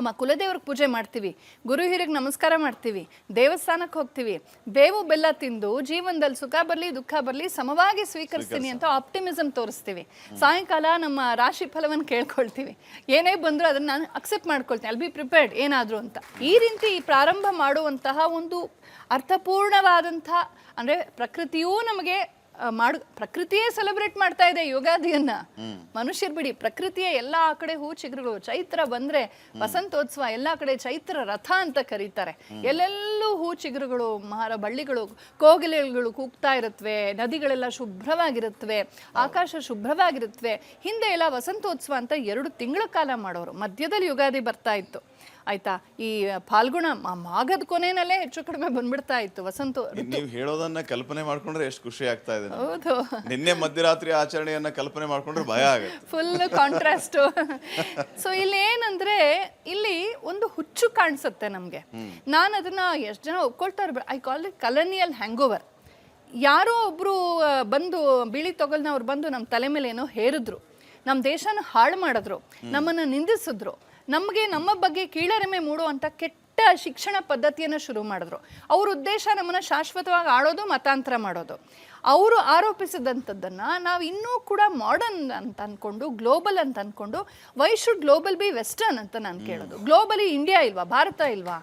ನಮ್ಮ ಕುಲದೇವ್ರಿಗೆ ಪೂಜೆ ಮಾಡ್ತೀವಿ, ಗುರು ಹಿರಿಗೆ ನಮಸ್ಕಾರ ಮಾಡ್ತೀವಿ, ದೇವಸ್ಥಾನಕ್ಕೆ ಹೋಗ್ತೀವಿ, ಬೇವು ಬೆಲ್ಲ ತಿಂದು ಜೀವನದಲ್ಲಿ ಸುಖ ಬರಲಿ ದುಃಖ ಬರಲಿ ಸಮವಾಗಿ ಸ್ವೀಕರಿಸ್ತೀನಿ ಅಂತ ಆಪ್ಟಿಮಿಸಮ್ ತೋರಿಸ್ತೀವಿ. ಸಾಯಂಕಾಲ ನಮ್ಮ ರಾಶಿ ಫಲವನ್ನು ಕೇಳ್ಕೊಳ್ತೀವಿ, ಏನೇ ಬಂದರೂ ಅದನ್ನು ನಾನು ಅಕ್ಸೆಪ್ಟ್ ಮಾಡ್ಕೊಳ್ತೀನಿ, ಅಲ್ ಬಿ ಪ್ರಿಪೇರ್ಡ್ ಏನಾದರೂ ಅಂತ. ಈ ರೀತಿ ಪ್ರಾರಂಭ ಮಾಡುವಂತಹ ಒಂದು ಅರ್ಥಪೂರ್ಣವಾದಂಥ, ಅಂದರೆ ಪ್ರಕೃತಿಯೂ ನಮಗೆ ಪ್ರಕೃತಿಯೇ ಸೆಲೆಬ್ರೇಟ್ ಮಾಡ್ತಾ ಇದೆ ಯುಗಾದಿಯನ್ನ. ಮನುಷ್ಯರು ಬಿಡಿ, ಪ್ರಕೃತಿಯ ಎಲ್ಲ ಕಡೆ ಹೂ ಚಿಗುರುಗಳು, ಚೈತ್ರ ಬಂದ್ರೆ ವಸಂತೋತ್ಸವ, ಎಲ್ಲ ಕಡೆ ಚೈತ್ರ ರಥ ಅಂತ ಕರೀತಾರೆ. ಎಲ್ಲೆಲ್ಲೂ ಹೂ ಚಿಗುರುಗಳು, ಬಳ್ಳಿಗಳು, ಕೋಗಿಲೆಗಳು ಕೂಗ್ತಾ ಇರುತ್ತವೆ, ನದಿಗಳೆಲ್ಲ ಶುಭ್ರವಾಗಿರುತ್ತವೆ, ಆಕಾಶ ಶುಭ್ರವಾಗಿರುತ್ತವೆ. ಹಿಂದೆ ಎಲ್ಲ ವಸಂತೋತ್ಸವ ಅಂತ 2 ತಿಂಗಳ ಕಾಲ ಮಾಡೋರು, ಮಧ್ಯದಲ್ಲಿ ಯುಗಾದಿ ಬರ್ತಾ ಇತ್ತು ಆಯ್ತಾ. ಈ ಫಾಲ್ಗುಣ ಮಾಘದ ಕೊನೆಯಲ್ಲೇ ಹೆಚ್ಚು ಕಡಿಮೆ ಬಂದ್ಬಿಡ್ತಾ ಇತ್ತು ವಸಂತ. ನೀವು ಹೇಳೋದನ್ನ ಕಲ್ಪನೆ ಮಾಡ್ಕೊಂಡ್ರೆ ಎಷ್ಟು ಖುಷಿ ಆಗ್ತಾ ಇದೆ. ಹೌದು, ನಿನ್ನೆ ಮಧ್ಯರಾತ್ರಿ ಆಚರಣೆಯನ್ನ ಕಲ್ಪನೆ ಮಾಡ್ಕೊಂಡ್ರೆ ಭಯ ಆಗುತ್ತೆ, ಫುಲ್ ಕಾಂಟ್ರಾಸ್ಟ್. ಸೊ ಇಲ್ಲಿ ಏನಂದ್ರೆ, ಇಲ್ಲಿ ಒಂದು ಹುಚ್ಚು ಕಾಣಿಸುತ್ತೆ ನಮ್ಗೆ. ನಾನು ಅದನ್ನ ಎಷ್ಟು ಜನ ಒಪ್ಕೊಳ್ತಾರೆ, ಐ ಕಾಲ್ ಇಟ್ ಕಲನಿಯಲ್ ಹ್ಯಾಂಗೋವರ್. ಯಾರೋ ಒಬ್ರು ಬಂದು ಬಿಳಿ ತೊಗಲ್ನವ್ರು ಬಂದು ನಮ್ಮ ತಲೆ ಮೇಲೆ ಏನೋ ಹೇರಿದ್ರು, ನಮ್ಮ ದೇಶನ ಹಾಳು ಮಾಡಿದ್ರು, ನಮ್ಮನ್ನು ನಿಂದಿಸಿದ್ರು, ನಮಗೆ ನಮ್ಮ ಬಗ್ಗೆ ಕೀಳರಿಮೆ ಮೂಡುವಂಥ ಕೆಟ್ಟ ಶಿಕ್ಷಣ ಪದ್ಧತಿಯನ್ನು ಶುರು ಮಾಡಿದ್ರು. ಅವ್ರ ಉದ್ದೇಶ ನಮ್ಮನ್ನು ಶಾಶ್ವತವಾಗಿ ಆಳೋದು, ಮತಾಂತರ ಮಾಡೋದು. ಅವರು ಆರೋಪಿಸಿದಂಥದ್ದನ್ನು ನಾವು ಇನ್ನೂ ಕೂಡ ಮಾಡರ್ನ್ ಅಂತ ಅಂದ್ಕೊಂಡು, ಗ್ಲೋಬಲ್ ಅಂತ ಅಂದ್ಕೊಂಡು, why should global B western ಅಂತ ನಾನು ಕೇಳೋದು. ಗ್ಲೋಬಲಿ ಇಂಡಿಯಾ ಇಲ್ವಾ, ಭಾರತ ಇಲ್ವಾ?